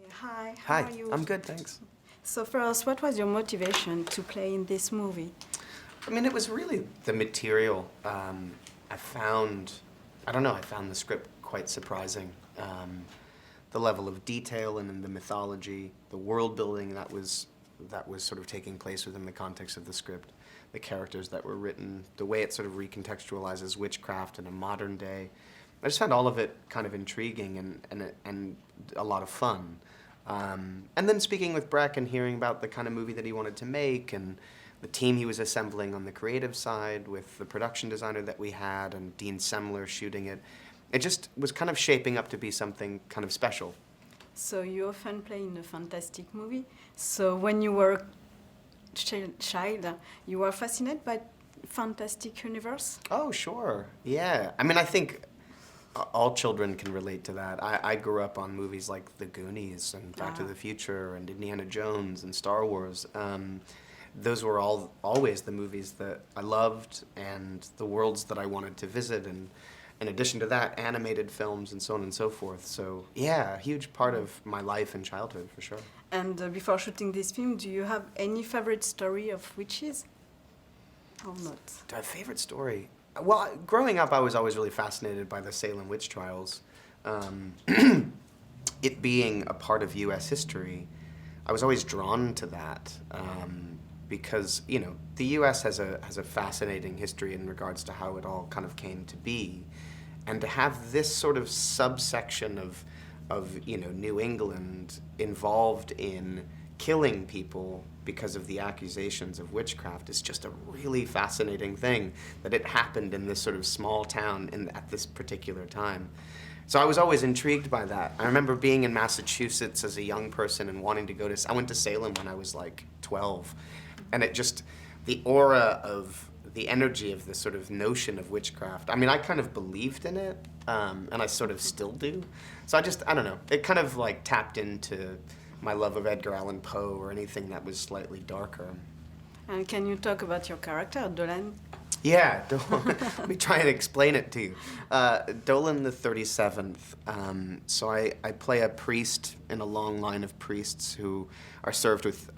Hi, Hi, how are you? I'm good, thanks. So first, what was your motivation to play in this movie? I mean, it was really the material. I found the script quite surprising. The level of detail and in the mythology, the world building that was sort of taking place within the context of the script, the characters that were written, the way it sort of recontextualizes witchcraft in a modern day. I just found all of it kind of intriguing and a lot of fun. And then speaking with Breck and hearing about the kind of movie that he wanted to make and the team he was assembling on the creative side with the production designer that we had and Dean Semler shooting it, it just was kind of shaping up to be something kind of special. So you often play in a fantastic movie. So when you were a child, you were fascinated by fantastic universe? Oh, sure. Yeah. I mean, I think all children can relate to that. I grew up on movies like The Goonies and Back to the Future and Indiana Jones and Star Wars. Those were always the movies that I loved and the worlds that I wanted to visit, and in addition to that, animated films and so on and so forth. So yeah, a huge part of my life and childhood, for sure. And before shooting this film, do you have any favorite story of witches? Or not? Do I have a favorite story? Well, growing up, I was always really fascinated by the Salem witch trials. It being a part of U.S. history, I was always drawn to that because, you know, the U.S. has a fascinating history in regards to how it all kind of came to be. And to have this sort of subsection of you know, New England involved in killing people because of the accusations of witchcraft is just a really fascinating thing, that it happened in this sort of small town at this particular time. So I was always intrigued by that. I remember being in Massachusetts as a young person and wanting to I went to Salem when I was like 12, and it just, the aura of the energy of this sort of notion of witchcraft. I mean, I kind of believed in it, and I sort of still do. So I don't know, it kind of like tapped into my love of Edgar Allan Poe or anything that was slightly darker. And can you talk about your character, Dolan? Yeah, let me try and explain it to you. Dolan the 37th. So I play a priest in a long line of priests who are served with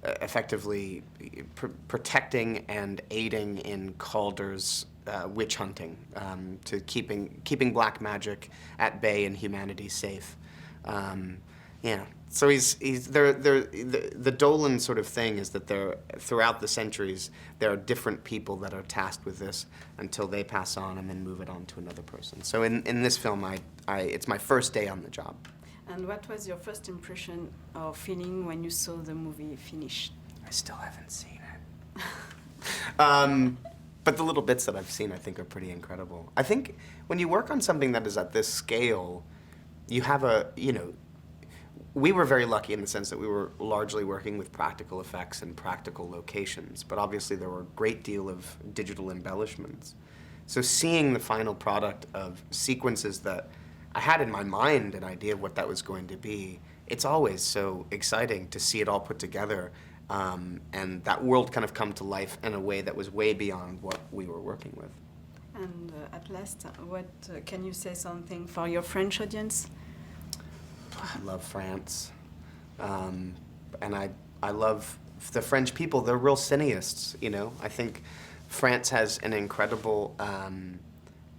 effectively protecting and aiding in Calder's witch hunting, to keeping black magic at bay and humanity safe. Yeah, so the Dolan sort of thing is that throughout the centuries, there are different people that are tasked with this until they pass on and then move it on to another person. So in this film, it's my first day on the job. And what was your first impression or feeling when you saw the movie finished? I still haven't seen it. But the little bits that I've seen, I think, are pretty incredible. I think when you work on something that is at this scale, you have we were very lucky in the sense that we were largely working with practical effects and practical locations, but obviously there were a great deal of digital embellishments. So seeing the final product of sequences that I had in my mind an idea of what that was going to be, it's always so exciting to see it all put together, and that world kind of come to life in a way that was way beyond what we were working with. And at last, can you say something for your French audience? I love France, and I love the French people. They're real cineasts, you know. I think France has an incredible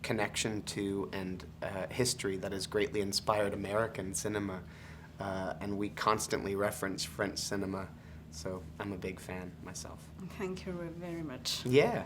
connection to and history that has greatly inspired American cinema, and we constantly reference French cinema, so I'm a big fan myself. Thank you very much. Yeah.